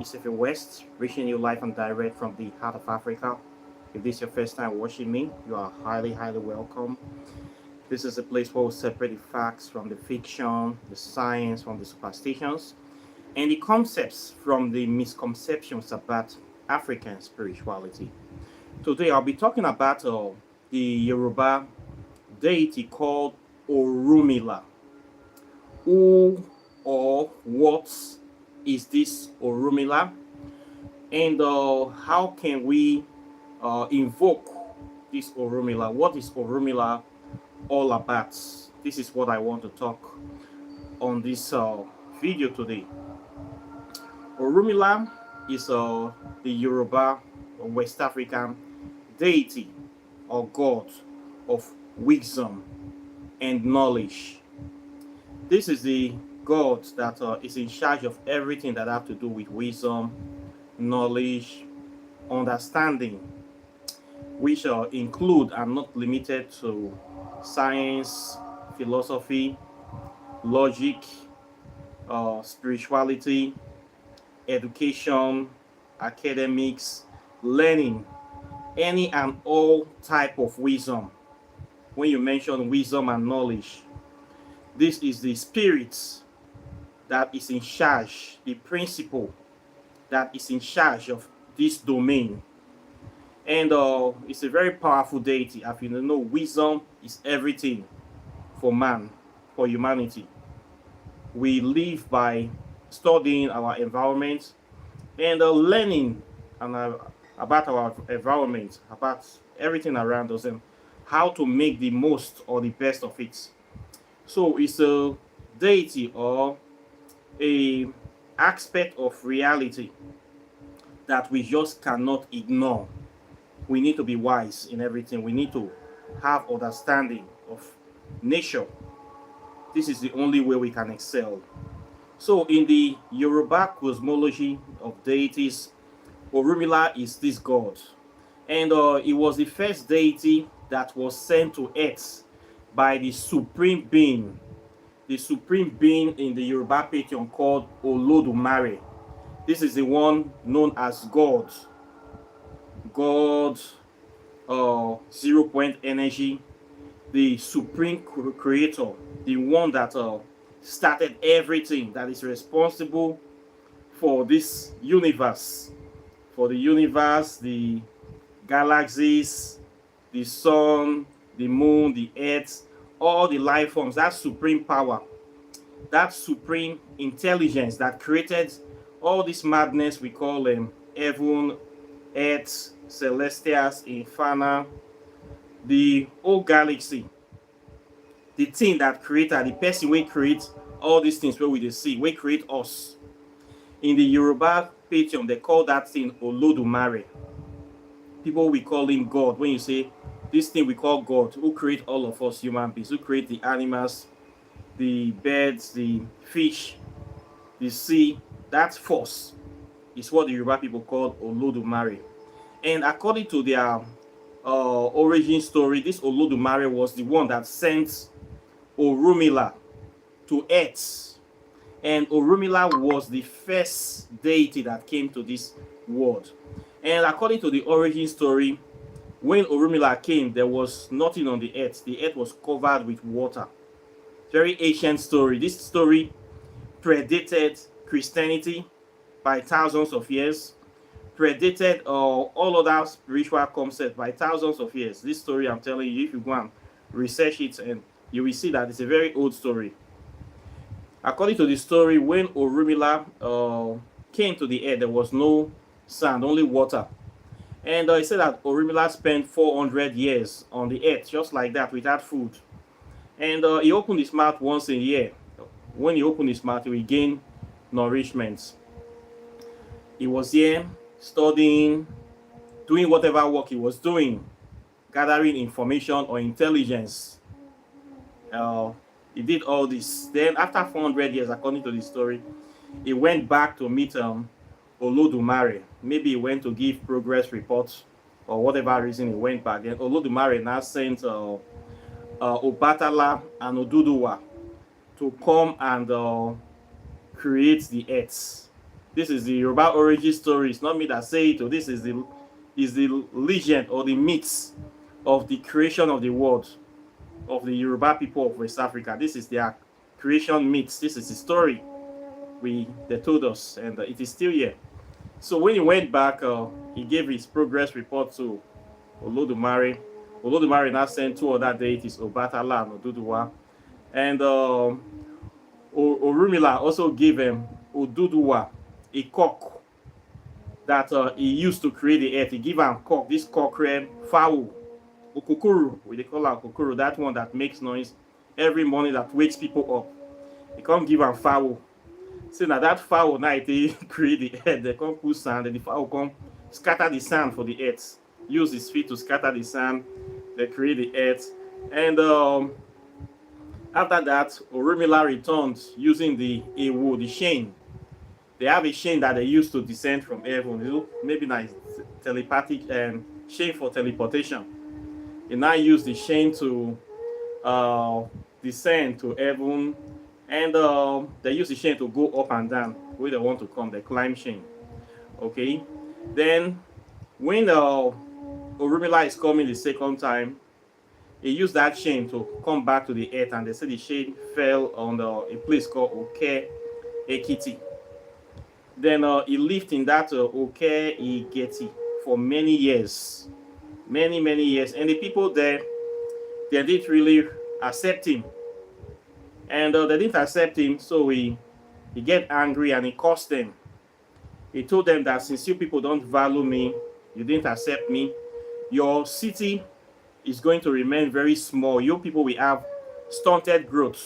is Ife West, reaching you live and direct from the heart of Africa. If this is your first time watching me, you are highly welcome. This is a place where we separate the facts from the fiction, the science from the superstitions, and the concepts from the misconceptions about African spirituality. Today, I'll be talking about the Yoruba deity called Orunmila. Who or what is this Orunmila? And how can we invoke this Orunmila? What is Orunmila all about? This is what I want to talk on this video today. Orunmila is the Yoruba or West African deity or god of wisdom and knowledge. This is the god that is in charge of everything that have to do with wisdom, knowledge, understanding, which include and not limited to science, philosophy, logic, spirituality, education, academics, learning, any and all type of wisdom. When you mention wisdom and knowledge, this is the spirit that is in charge, the principle that is in charge of this domain. And it's a very powerful deity. As you know, wisdom is everything for man, for humanity. We live by studying our environment and learning about our environment, about everything around us, and how to make the most or the best of it. So it's a deity or a aspect of reality that we just cannot ignore. We need to be wise in everything. We need to have understanding of nature. This is the only way we can excel. So in the Yoruba cosmology of deities, Orunmila is this god. And it was the first deity that was sent to earth by the supreme being in the Yoruba pantheon called Olodumare. This is the one known as God, zero point energy, the supreme creator, the one that started everything, that is responsible for this universe, the galaxies, the sun, the moon, the earth, all the life forms. That supreme power, that supreme intelligence that created all this madness we call heaven, earth, celestials, infernal, the whole galaxy, the thing that created, the person we create all these things where we see, we create us. In the Yoruba pantheon, they call that thing Olodumare. People we call him God. When you say this thing we call God, who create all of us human beings, who create the animals, the birds, the fish, the sea, that force is what the Yoruba people call Olodumare. And according to their origin story, this Olodumare was the one that sent Orunmila to earth. And Orunmila was the first deity that came to this world. And according to the origin story, when Orunmila came, there was nothing on the earth. The earth was covered with water. Very ancient story. This story predated Christianity by thousands of years, predated all other spiritual concepts by thousands of years. This story, I'm telling you, if you go and research it, and you will see that it's a very old story. According to the story, when Orunmila came to the earth, there was no sand, only water. And he said that Orunmila spent 400 years on the earth, just like that, without food. And he opened his mouth once a year. When he opened his mouth, he would gain nourishment. He was here studying, doing whatever work he was doing, gathering information or intelligence. He did all this. Then after 400 years, according to the story, he went back to meet Olodumare. Maybe he went to give progress reports or whatever reason he went back. Then Olodumare now sent Obatala and Oduduwa to come and create the earth. This is the Yoruba origin story. It's not me that say it. This is the legend or the myths of the creation of the world of the Yoruba people of West Africa. This is their creation myths. This is the story they told us, and it is still here. So when he went back, he gave his progress report to Olodumare. Olodumare now sent two other deities, Obatala and Oduduwa. And Orunmila also gave him Oduduwa a cock that he used to create the earth. He gave him cock, this cock ran fowl, Okokoro, we they call her Okokoro, that one that makes noise every morning that wakes people up. He can't give him fowl. So now that fowl now they create the earth, they come put sand, and the fowl come scatter the sand for the earth. Use his feet to scatter the sand, they create the earth. And after that, Orunmila returned using the ewo, the chain. They have a chain that they used to descend from heaven. You know, maybe nice telepathic chain for teleportation. They now use the chain to descend to heaven, and they use the chain to go up and down where they want to come. They climb chain. Okay. Then when Orunmila is coming the second time, he used that chain to come back to the earth, and they say the chain fell on a place called Oke Ekiti. Then he lived in that Oke Igeti for many years. Many years. And the people there, they didn't really accept him. And they didn't accept him, so he get angry and he cursed them. He told them that since you people don't value me, you didn't accept me, your city is going to remain very small. You people will have stunted growth.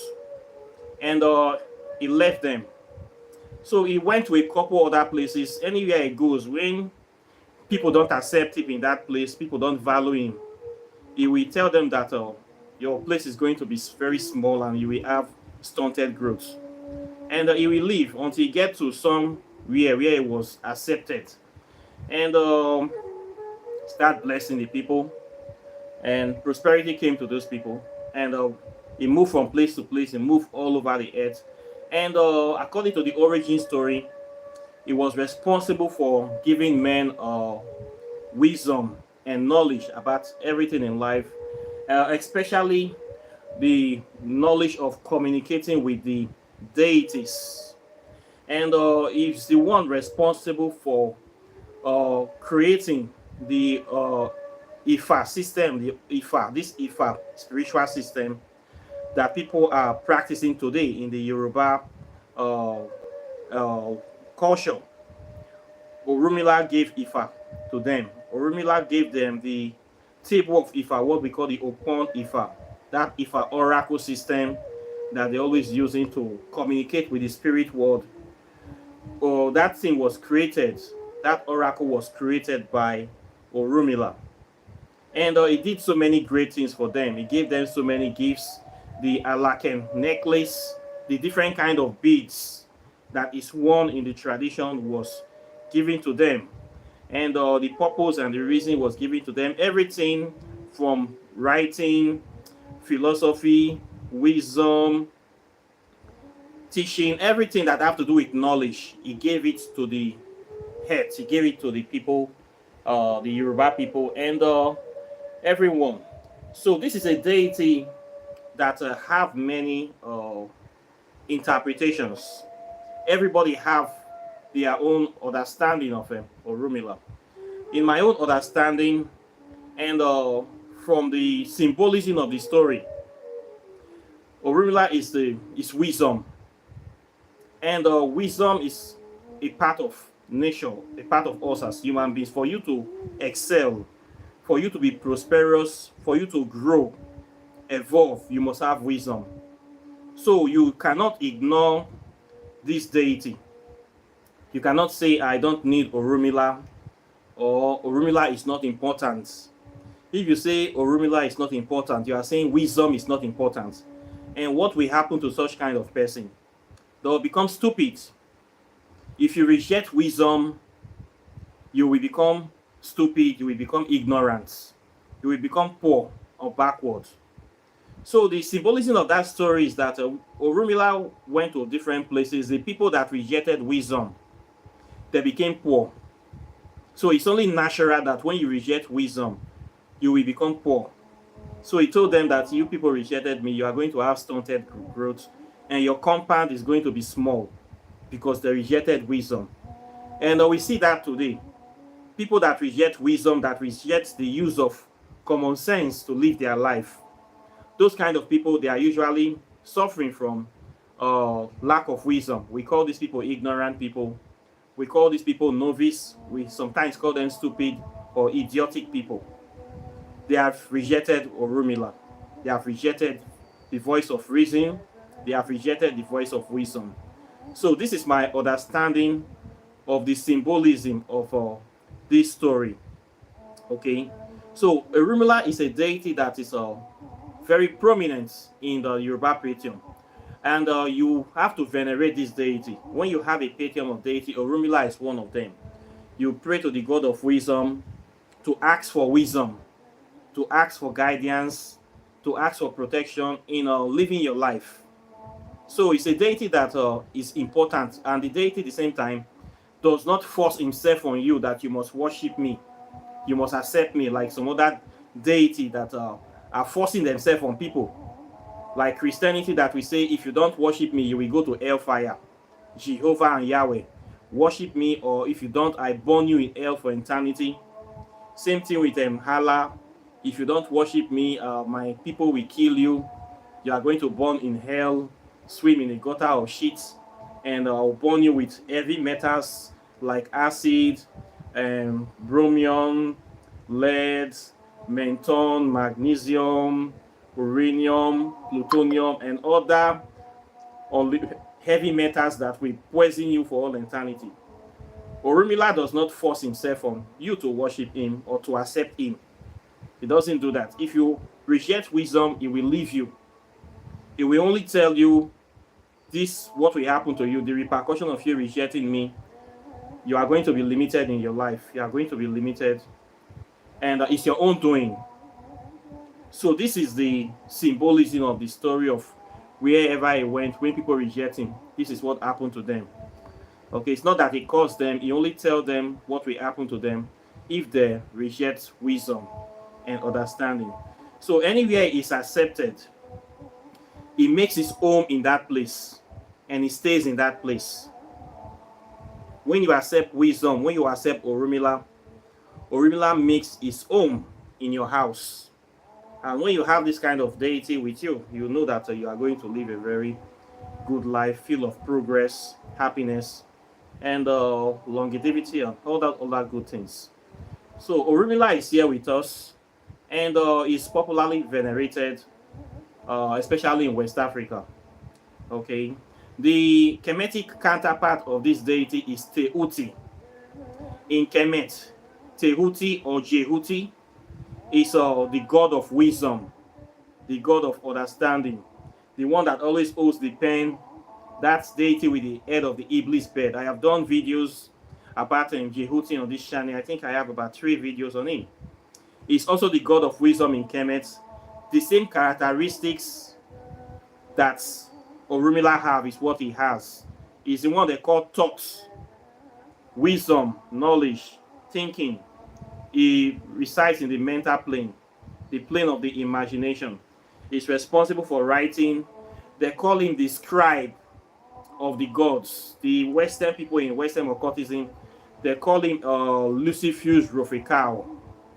And he left them. So he went to a couple other places. Anywhere he goes, when people don't accept him in that place, people don't value him, he will tell them that your place is going to be very small and you will have stunted growth. And he will leave until he gets to somewhere where he was accepted. And start blessing the people. And prosperity came to those people. And he moved from place to place. He moved all over the earth. And according to the origin story, he was responsible for giving men wisdom and knowledge about everything in life, especially the knowledge of communicating with the deities. And he's the one responsible for creating the Ifa system, this Ifa spiritual system that people are practicing today in the Yoruba culture. Orunmila gave Ifa to them. Orunmila gave them the table of Ifa, what we call the Opon Ifa, that Ifa oracle system that they're always using to communicate with the spirit world. Oh, that thing was created, that oracle was created by Orunmila. And he did so many great things for them. He gave them so many gifts. The Alaken necklace, the different kind of beads that is worn in the tradition was given to them. And the purpose and the reason was given to them. Everything from writing, philosophy, wisdom, teaching, everything that have to do with knowledge, he gave it to the heads. He gave it to the people, the Yoruba people, and everyone. So this is a deity that have many interpretations. Everybody have their own understanding of Orunmila. In my own understanding, and from the symbolism of the story, Orunmila is wisdom, and wisdom is a part of nature, a part of us as human beings. For you to excel, for you to be prosperous, for you to grow, evolve, you must have wisdom. So you cannot ignore this deity. You cannot say, I don't need Orunmila, or Orunmila is not important. If you say Orunmila is not important, you are saying wisdom is not important. And what will happen to such kind of person? They will become stupid. If you reject wisdom, you will become stupid, you will become ignorant, you will become poor or backward. So the symbolism of that story is that Orunmila went to different places. The people that rejected wisdom, they became poor. So it's only natural that when you reject wisdom, you will become poor. So he told them that you people rejected me, you are going to have stunted growth, and your compound is going to be small because they rejected wisdom. And we see that today. People that reject wisdom, that reject the use of common sense to live their life, those kind of people, they are usually suffering from lack of wisdom. We call these people ignorant people. We call these people novice. We sometimes call them stupid or idiotic people. They have rejected Orunmila. They have rejected the voice of reason. They have rejected the voice of wisdom. So this is my understanding of the symbolism of this story. Okay, so Orunmila is a deity that is very prominent in the Yoruba pantheon, and you have to venerate this deity. When you have a pantheon of deity, Orunmila is one of them. You pray to the god of wisdom, to ask for wisdom, to ask for guidance, to ask for protection in living your life. So it's a deity that is important, and the deity at the same time does not force himself on you that you must worship me, you must accept me, like some other deity that are forcing themselves on people. Like Christianity, that we say, if you don't worship me, you will go to hellfire. Jehovah and Yahweh, worship me, or if you don't, I burn you in hell for eternity. Same thing with Allah. If you don't worship me, my people will kill you. You are going to burn in hell, swim in a gutter of shit, and I'll burn you with heavy metals like acid, bromium, lead, menton, magnesium, uranium, plutonium, and other heavy metals that will poison you for all eternity. Orunmila does not force himself on you to worship him or to accept him. He doesn't do that. If you reject wisdom, he will leave you. He will only tell you this, what will happen to you, the repercussion of you rejecting me. You are going to be limited in your life. You are going to be limited. And it's your own doing. So this is the symbolism of the story of wherever he went, when people reject him, this is what happened to them. Okay, it's not that he caused them, he only tells them what will happen to them if they reject wisdom and understanding. So anywhere is accepted, he makes his home in that place and he stays in that place. When you accept wisdom, when you accept Orunmila, Orunmila makes his home in your house. And when you have this kind of deity with you, you know that you are going to live a very good life, full of progress, happiness, and longevity, and all that good things. So Orunmila is here with us, and is popularly venerated, especially in West Africa. Okay, the Kemetic counterpart of this deity is Tehuti. In Kemet, Tehuti or Jehuti is the god of wisdom, the god of understanding, the one that always holds the pen. That's deity with the head of the Iblis bird. I have done videos about Jehuti on this channel. I think I have about 3 videos on him. He's also the god of wisdom in Kemet. The same characteristics that Orunmila have is what he has. He's the one they call thoughts, wisdom, knowledge, thinking. He resides in the mental plane, the plane of the imagination. He's responsible for writing. They call him the scribe of the gods. The Western people in Western occultism, they call him Lucifer's Rofekao.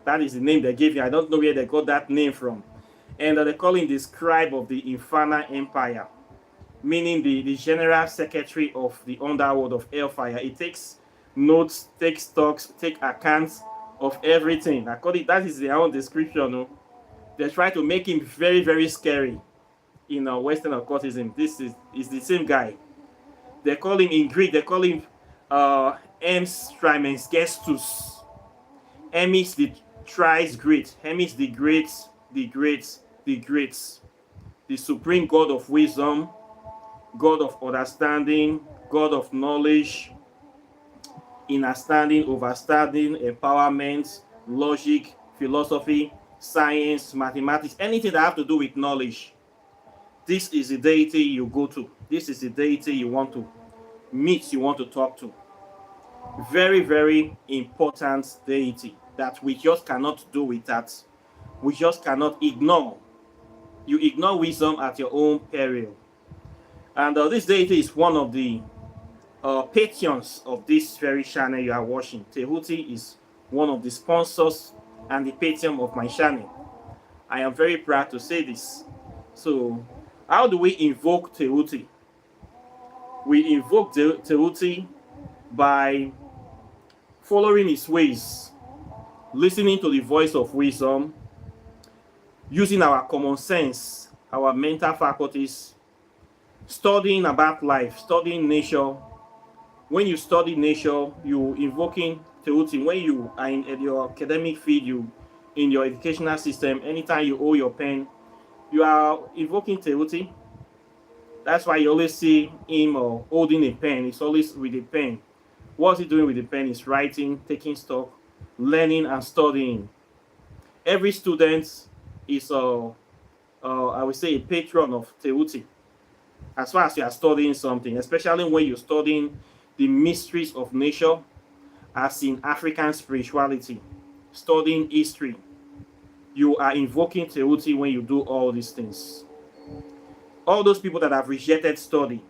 That is the name they gave him. I don't know where they got that name from. And they call him the scribe of the infernal empire, meaning the general secretary of the underworld of hellfire. He takes notes, takes talks, takes accounts of everything. According, that is their own description. No? They try to make him very, very scary in Western occultism. This is the same guy. They call him in Greek, they call him Ems Trimensgestus. Emis the thrice great. Emis the great, the great, the great. The supreme God of wisdom, God of understanding, God of knowledge, understanding, overstanding, empowerment, logic, philosophy, science, mathematics, anything that have to do with knowledge. This is the deity you go to. This is the deity you want to meet, you want to talk to. Very, very important deity that we just cannot do without. We just cannot ignore. You ignore wisdom at your own peril. And this deity is one of the patrons of this very channel you are watching. Tehuti is one of the sponsors and the patron of my channel. I am very proud to say this. So, how do we invoke Tehuti? We invoke Tehuti by following his ways, listening to the voice of wisdom, using our common sense, our mental faculties, studying about life, studying nature. When you study nature, you invoking Tehuti. When you are in your academic field, you in your educational system, anytime you hold your pen, you are invoking Tehuti. That's why you always see him or holding a pen. It's always with a pen. What's he doing with the pen? Is writing, taking stock, learning and studying. Every student is I would say a patron of Tehuti. As far as you are studying something, especially when you're studying the mysteries of nature, as in African spirituality, studying history, you are invoking Tehuti when you do all these things. All those people that have rejected study,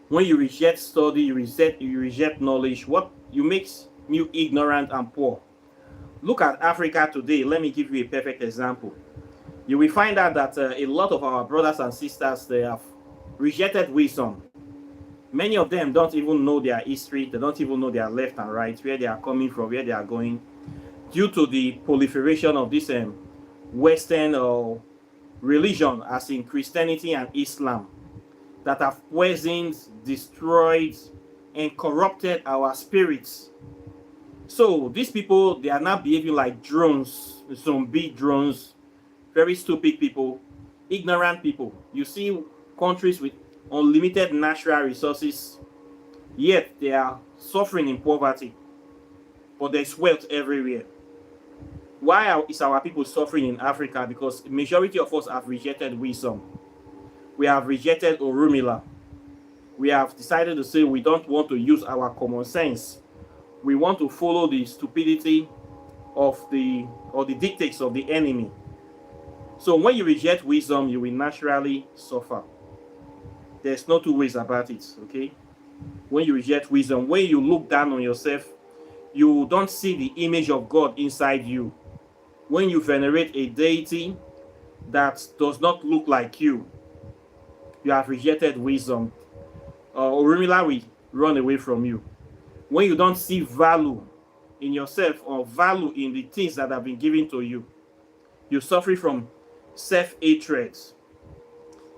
when you reject study, you reject knowledge, what you makes you ignorant and poor. Look at Africa today. Let me give you a perfect example. You will find out that a lot of our brothers and sisters, they have rejected wisdom. Many of them don't even know their history. They don't even know their left and right, where they are coming from, where they are going, due to the proliferation of this Western religion, as in Christianity and Islam, that have poisoned, destroyed, and corrupted our spirits. So these people, they are now behaving like drones, zombie drones, very stupid people, ignorant people. You see countries with unlimited natural resources, yet they are suffering in poverty, but there's wealth everywhere. Why is our people suffering in Africa? Because the majority of us have rejected wisdom. We have rejected Orunmila. We have decided to say we don't want to use our common sense. We want to follow the stupidity of the dictates of the enemy. So when you reject wisdom, you will naturally suffer. There's no two ways about it, okay? When you reject wisdom, when you look down on yourself, you don't see the image of God inside you. When you venerate a deity that does not look like you have rejected wisdom. Orunmila will run away from you. When you don't see value in yourself or value in the things that have been given to you, you suffer from self-hatred,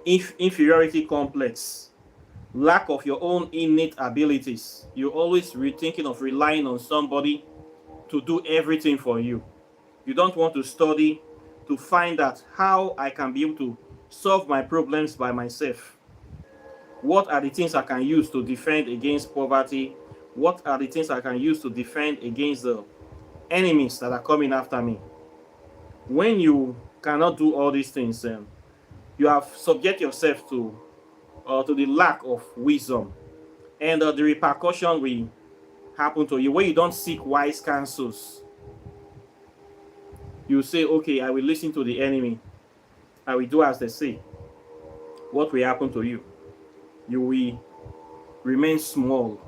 inferiority complex, lack of your own innate abilities. You're always thinking of relying on somebody to do everything for you. You don't want to study to find out how I can be able to solve my problems by myself. What are the things I can use to defend against poverty? What are the things I can use to defend against the enemies that are coming after me? When you cannot do all these things, you have subject yourself to the lack of wisdom, and the repercussion will happen to you when you don't seek wise counsels. You say, okay, I will listen to the enemy. I will do as they say. What will happen to you? You will remain small,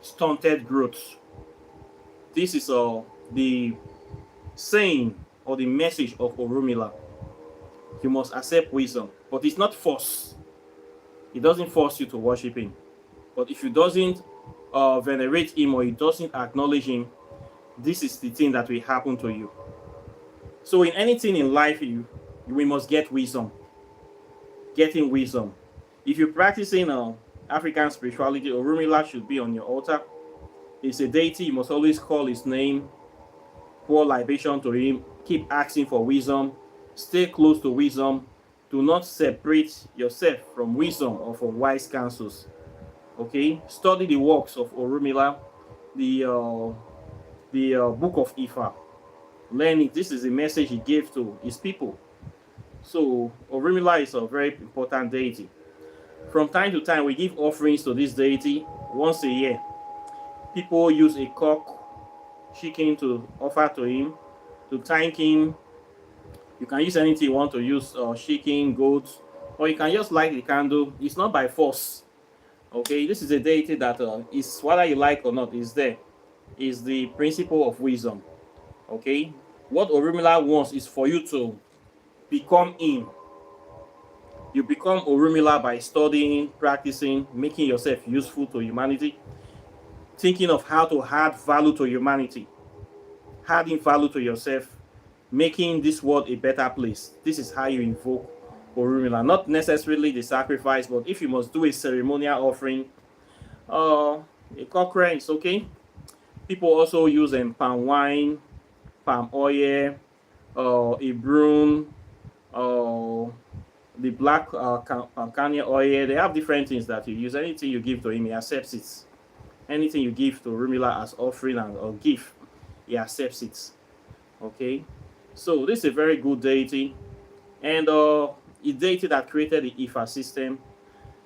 stunted growth. This is the saying or the message of Orunmila. You must accept wisdom, but it's not force. It doesn't force you to worship him. But if you doesn't venerate him or you doesn't acknowledge him, this is the thing that will happen to you. So in anything in life, we must get wisdom. Getting wisdom. If you're practicing African spirituality, Orunmila should be on your altar. He's a deity. You must always call his name, pour libation to him, keep asking for wisdom, stay close to wisdom. Do not separate yourself from wisdom or from wise counsels. Okay? Study the works of Orunmila, the book of Ifa. Learn it. This is the message he gave to his people. So Orunmila is a very important deity. From time to time, we give offerings to this deity once a year. People use a cock chicken to offer to him, to thank him. You can use anything you want to use, chicken, goat, or you can just light the candle. It's not by force. Okay, this is a deity that is, whether you like or not, is there. Is the principle of wisdom. Okay, what Orunmila wants is for you to become him. You become Orunmila by studying, practicing, making yourself useful to humanity, thinking of how to add value to humanity, adding value to yourself, making this world a better place. This is how you invoke Orunmila. Not necessarily the sacrifice, but if you must do a ceremonial offering, a cockroach is okay. People also use palm wine, palm oil, a broom, the black Kanye oil. They have different things that you use. Anything you give to him, he accepts it. Anything you give to Orunmila as offering or gift, he accepts it. Okay, so this is a very good deity, and a deity that created the Ifa system,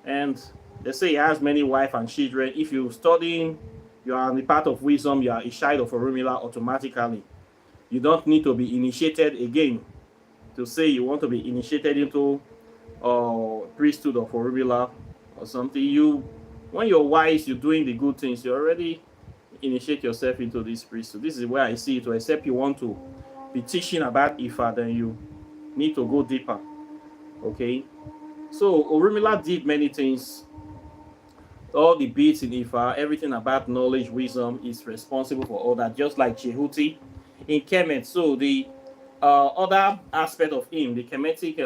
and they say he has many wives and children. If you study, you are on the path of wisdom, you are a child of Orunmila automatically. You don't need to be initiated again to say you want to be initiated into priesthood of Orunmila or something. You, when you're wise, you're doing the good things, you already initiate yourself into this priesthood. This is where I see it. So except you want to be teaching about Ifa, then you need to go deeper. Okay, so Orunmila did many things. All the beats in Ifa, everything about knowledge, wisdom is responsible for all that, just like Jehuti in Kemet. So the other aspect of him, the Kemetic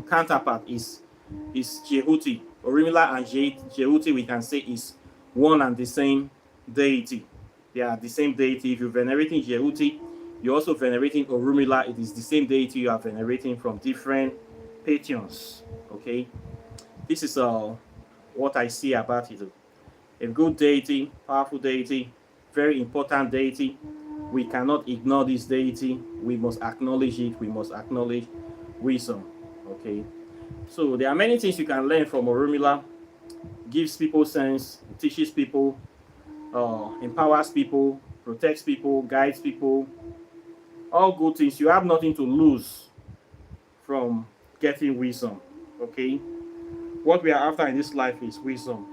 counterpart is Jehuti. Orunmila and Jehuti, we can say, is one and the same deity. They are the same deity. If you're venerating Jehuti, you're also venerating Orunmila. It is the same deity you are venerating from different pantheons. Okay, this is what I see about it. A good deity, powerful deity, very important deity. We cannot ignore this deity. We must acknowledge it. We must acknowledge wisdom. Okay, so there are many things you can learn from Orunmila. Gives people sense, teaches people, empowers people, protects people, guides people. All good things. You have nothing to lose from getting wisdom. Okay, what we are after in this life is wisdom.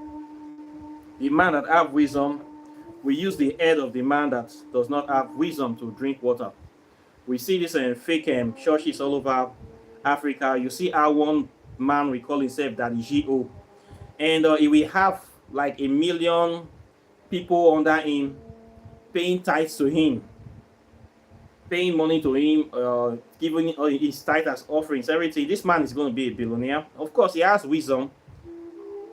The man that have wisdom, we use the head of the man that does not have wisdom to drink water. We see this in fake churches all over Africa. You see how one man, we call himself Daddy G.O. And he will have like 1 million people under him, paying tithes to him, paying money to him, giving his tithe as offerings, everything. This man is going to be a billionaire. Of course, he has wisdom,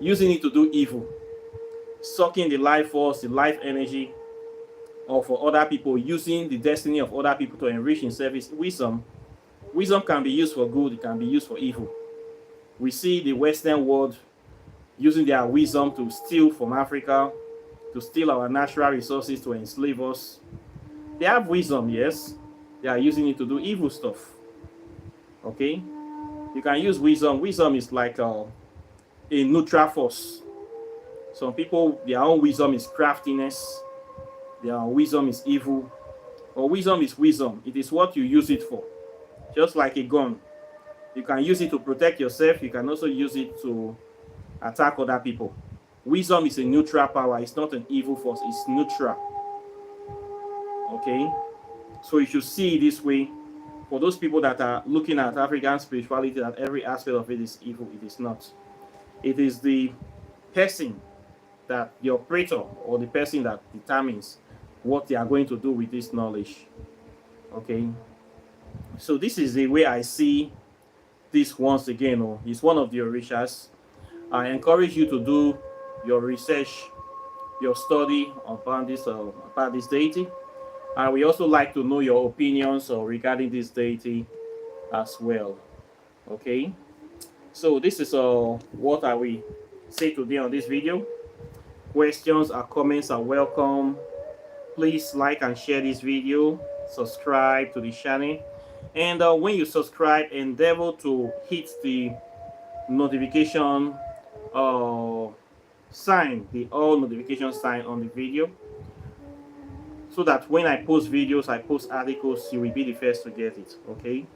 using it to do evil, sucking the life force, the life energy of other people, using the destiny of other people to enrich himself. Is wisdom. Wisdom can be used for good, it can be used for evil. We see the Western world using their wisdom to steal from Africa, to steal our natural resources, to enslave us. They have wisdom, yes. They are using it to do evil stuff. Okay? You can use wisdom. Wisdom is like a neutral force. Some people, their own wisdom is craftiness. Their wisdom is evil. Or wisdom is wisdom. It is what you use it for. Just like a gun. You can use it to protect yourself. You can also use it to attack other people. Wisdom is a neutral power. It's not an evil force. It's neutral. Okay? So you should see it this way. For those people that are looking at African spirituality, that every aspect of it is evil, it is not. It is the person, that the operator or the person that determines what they are going to do with this knowledge. Okay? So this is the way I see this once again. It's one of the orishas. I encourage you to do your research, your study about this deity. And we also like to know your opinions regarding this deity as well. Okay, so this is what I will say today on this video. Questions or comments are welcome. Please like and share this video. Subscribe to the channel. And when you subscribe, endeavor to hit the notification sign, the all notification sign on the video, so that when I post videos, I post articles, you will be the first to get it. Okay.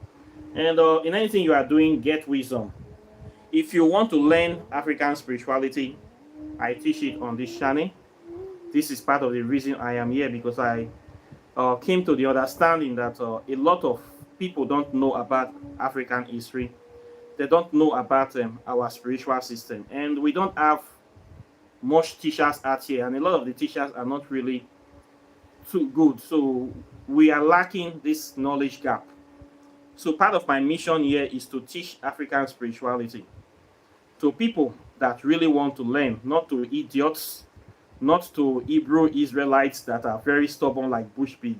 And in anything you are doing, get wisdom. If you want to learn African spirituality, I teach it on this channel. This is part of the reason I am here, because I came to the understanding that a lot of people don't know about African history. They don't know about our spiritual system, and we don't have much teachers out here, and a lot of the teachers are not really too good. So we are lacking this knowledge gap. So part of my mission here is to teach African spirituality to people that really want to learn, not to idiots, not to Hebrew Israelites that are very stubborn like bush pig,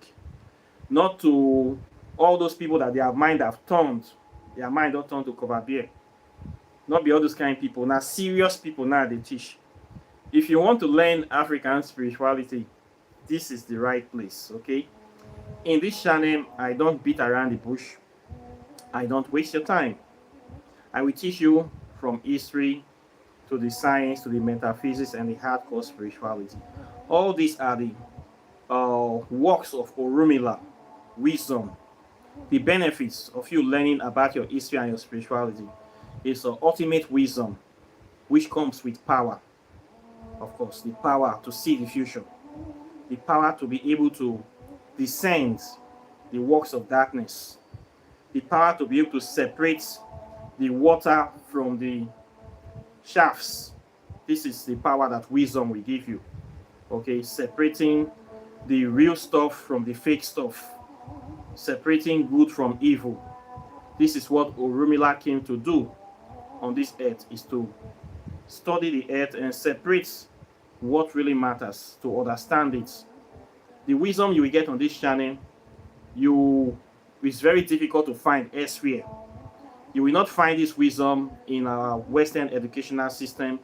not to all those people that their mind have turned, their mind don't turn to cover beer. Not be all those kind of people. Now serious people now they teach. If you want to learn African spirituality, this is the right place. Okay. In this channel, I don't beat around the bush. I don't waste your time. I will teach you from history to the science to the metaphysics and the hardcore spirituality. All these are the works of Orunmila, wisdom. The benefits of you learning about your history and your spirituality is ultimate wisdom, which comes with power. Of course, the power to see the future, the power to be able to discern the works of darkness, the power to be able to separate the water from the shafts. This is the power that wisdom will give you. Okay, separating the real stuff from the fake stuff, separating good from evil. This is what Orunmila came to do on this earth, is to study the earth and separate what really matters, to understand it. The wisdom you will get on this channel, it's very difficult to find elsewhere. You will not find this wisdom in our Western educational system.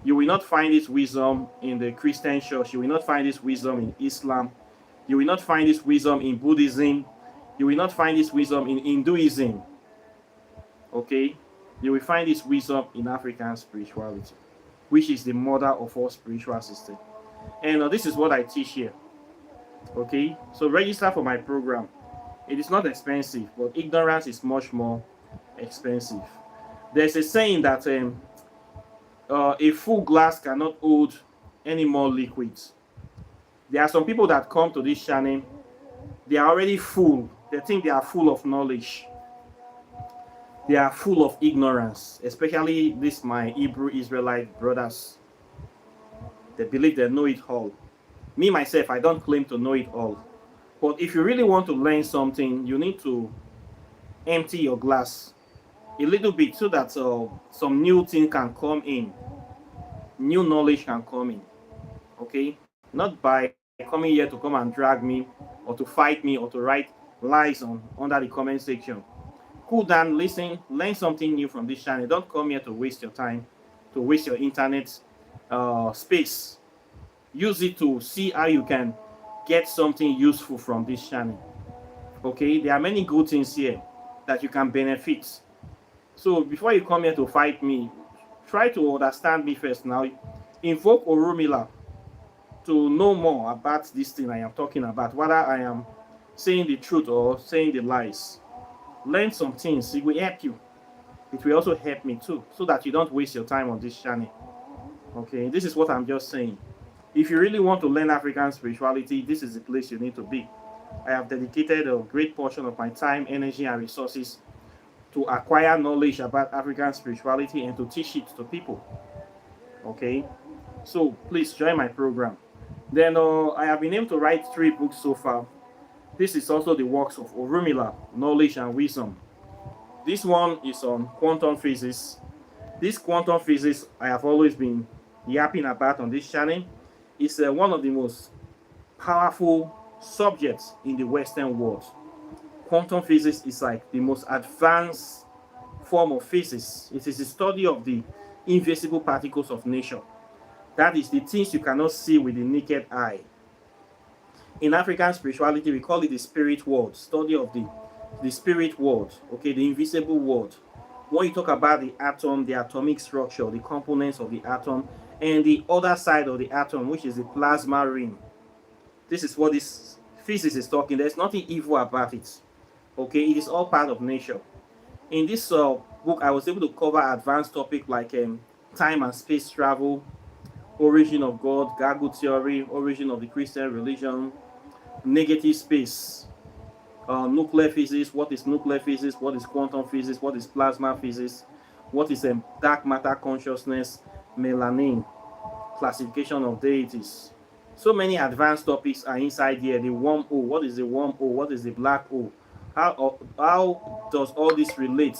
You will not find this wisdom in the Christian church. You will not find this wisdom in Islam. You will not find this wisdom in Buddhism. You will not find this wisdom in Hinduism. Okay? You will find this wisdom in African spirituality, which is the mother of all spiritual systems. And this is what I teach here. Okay? So register for my program. It is not expensive, but ignorance is much more expensive. There's a saying that a full glass cannot hold any more liquids. There are some people that come to this channel, they are already full. They think they are full of knowledge. They are full of ignorance, especially this my Hebrew Israelite brothers. They believe they know it all. Me, myself, I don't claim to know it all. But if you really want to learn something, you need to empty your glass a little bit so that some new thing can come in. New knowledge can come in. Okay? Not by coming here to come and drag me or to fight me or to write lies under the comment section. Cool down, listen, learn something new from this channel. Don't come here to waste your time, to waste your internet space. Use it to see how you can get something useful from this channel. Okay, there are many good things here that you can benefit. So before you come here to fight me, try to understand me first. Now invoke Orunmila to know more about this thing I am talking about, whether I am saying the truth or saying the lies. Learn some things, it will help you. It will also help me too, so that you don't waste your time on this channel. Okay, this is what I'm just saying. If you really want to learn African spirituality, this is the place you need to be. I have dedicated a great portion of my time, energy, and resources to acquire knowledge about African spirituality and to teach it to people. Okay, so please join my program. Then I have been able to write 3 books so far. This is also the works of Orunmila, Knowledge and Wisdom. This one is on quantum physics. This quantum physics I have always been yapping about on this channel. It's one of the most powerful subjects in the Western world. Quantum physics is like the most advanced form of physics. It is the study of the invisible particles of nature. That is the things you cannot see with the naked eye. In African spirituality, we call it the spirit world, study of the spirit world, okay, the invisible world. When you talk about the atom, the atomic structure, the components of the atom, and the other side of the atom, which is the plasma ring. This is what this physics is talking. There's nothing evil about it. Okay, it is all part of nature. In this book, I was able to cover advanced topics like time and space travel, origin of God, Gargle theory, origin of the Christian religion, negative space, nuclear physics, what is nuclear physics, what is quantum physics, what is plasma physics, what is dark matter consciousness, melanin, classification of deities. So many advanced topics are inside here. The wormhole, what is the wormhole, what is the black hole, how does all this relate,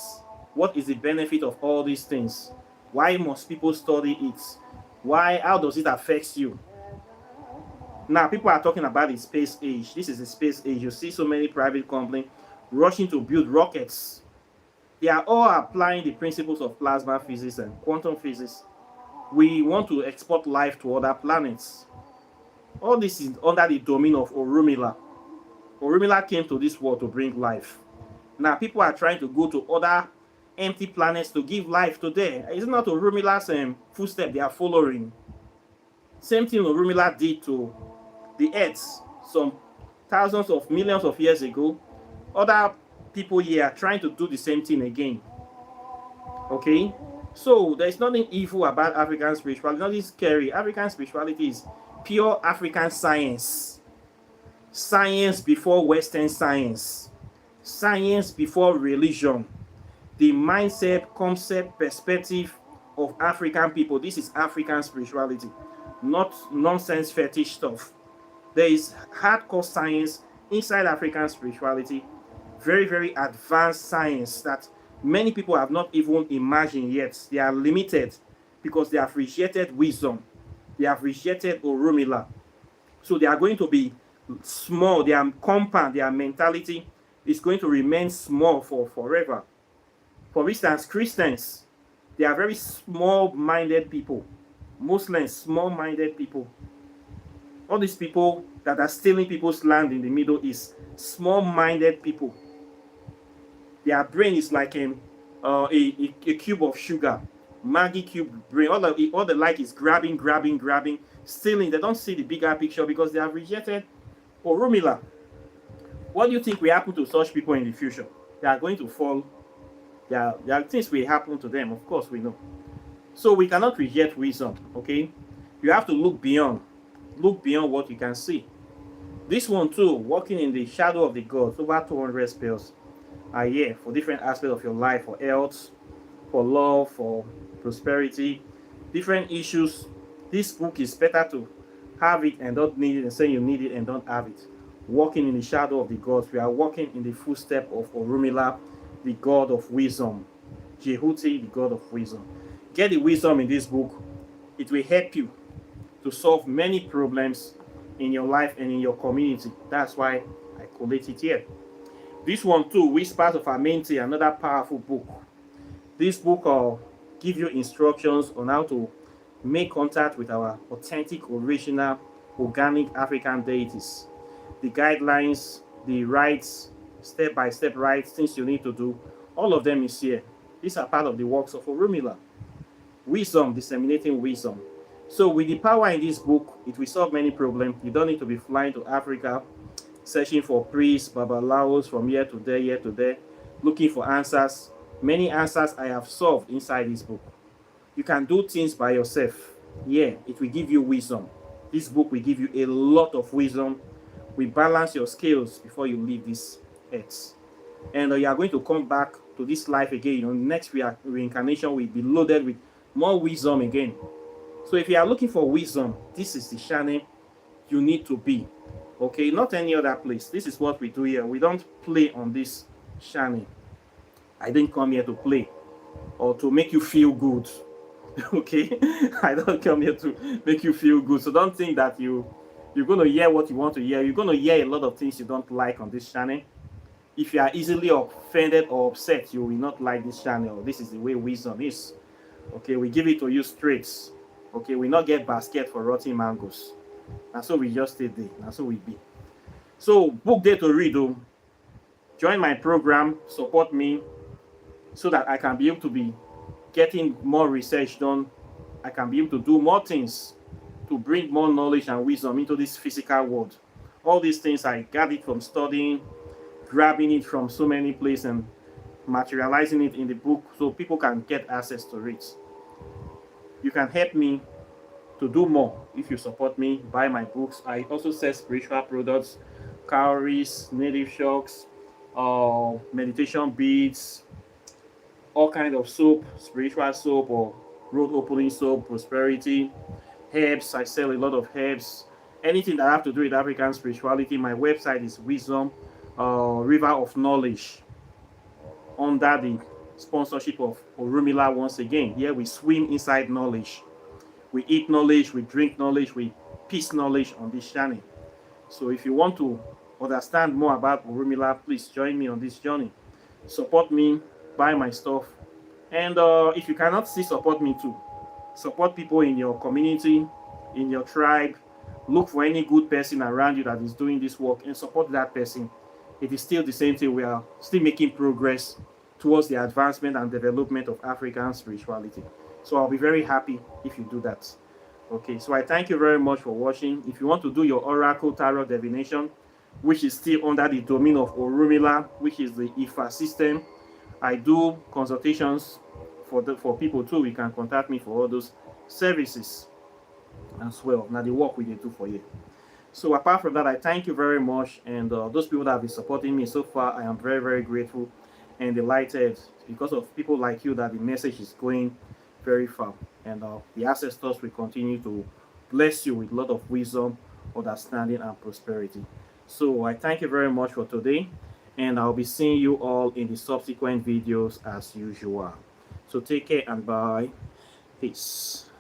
what is the benefit of all these things, why must people study it, how does it affect you. Now people are talking about the space age. This is the space age. You see so many private companies rushing to build rockets. They are all applying the principles of plasma physics and quantum physics. We want to export life to other planets. All this is under the domain of Orunmila. Orunmila came to this world to bring life. Now people are trying to go to other empty planets to give life to them. It's not Orunmila's footsteps they are following. Same thing Orunmila did to the earth some thousands of millions of years ago. Other people here are trying to do the same thing again. Okay, so there's nothing evil about African spirituality, nothing scary. African spirituality is pure African science. Science before Western science. Science before religion. The mindset, concept, perspective of African people. This is African spirituality, not nonsense fetish stuff. There is hardcore science inside African spirituality, very, very advanced science that many people have not even imagined yet. They are limited because they have rejected wisdom. They have rejected Orunmila. So they are going to be small. Their compound, their mentality is going to remain small for forever. For instance, Christians, they are very small-minded people. Muslims, small-minded people. All these people that are stealing people's land in the Middle East, small-minded people. Their brain is like a cube of sugar, Maggie cube brain. All they like is grabbing, stealing. They don't see the bigger picture because they have rejected Orunmila. What do you think will happen to such people in the future? They are going to fall. There are things will happen to them. Of course, we know. So we cannot reject wisdom. Okay, you have to look beyond what you can see. This one too, walking in the shadow of the gods, over 200 spells are here for different aspects of your life, for health, for love, for prosperity, different issues. This book is better to have it and don't need it, and say you need it and don't have it. Walking in the shadow of the gods, we are walking in the footstep of Orunmila, the god of wisdom. Jehuti, the god of wisdom. Get the wisdom in this book. It will help you to solve many problems in your life and in your community. That's why I collate it here. This one too, Whispers of Amenте, another powerful book. This book will give you instructions on how to make contact with our authentic, original, organic African deities. The guidelines, the rites, step-by-step rites, things you need to do, all of them is here. These are part of the works of Orunmila. Wisdom, disseminating wisdom. So with the power in this book, it will solve many problems. You don't need to be flying to Africa, searching for priests, babalawos from here to there, looking for answers. Many answers I have solved inside this book. You can do things by yourself. Yeah, it will give you wisdom. This book will give you a lot of wisdom. We balance your scales before you leave this earth. And you are going to come back to this life again. Next reincarnation will be loaded with more wisdom again. So if you are looking for wisdom, this is the channel you need to be. Okay, not any other place. This is what we do here. We don't play on this channel. I didn't come here to play or to make you feel good. Okay, I don't come here to make you feel good. So don't think that you're going to hear what you want to hear. You're going to hear a lot of things you don't like on this channel. If you are easily offended or upset, you will not like this channel. This is the way wisdom is. Okay, we give it to you straight. Okay, we not get basket for rotten mangoes. And so we just stay there. And so we be. So book there to read. Join my program, support me, so that I can be able to be getting more research done I can be able to do more things to bring more knowledge and wisdom into this physical world. All these things I got it from studying, grabbing it from so many places, and materializing it in the book so people can get access to it. You can help me to do more if you support me, buy my books. I also sell spiritual products, cowries, native shocks, meditation beads, all kind of soap, spiritual soap or road opening soap, prosperity, herbs. I sell a lot of herbs. Anything that have to do with African spirituality. My website is Wisdom River of Knowledge, under the sponsorship of Orunmila once again. Here we swim inside knowledge. We eat knowledge, we drink knowledge, we piece knowledge on this channel. So if you want to understand more about Orunmila, please join me on this journey. Support me, buy my stuff. And if you cannot see support me too, support people in your community, in your tribe. Look for any good person around you that is doing this work and support that person. It is still the same thing. We are still making progress towards the advancement and development of African spirituality. So I'll be very happy if you do that. Okay, so I thank you very much for watching. If you want to do your Oracle Tarot divination, which is still under the domain of Orunmila, which is the Ifa system, I do consultations for people too. You can contact me for all those services as well. Now the work we do for you. So apart from that, I thank you very much, and those people that have been supporting me so far, I am very, very grateful and delighted because of people like you that the message is going very far, and the ancestors will continue to bless you with a lot of wisdom, understanding, and prosperity. So I thank you very much for today, and I'll be seeing you all in the subsequent videos as usual. So take care and bye. Peace.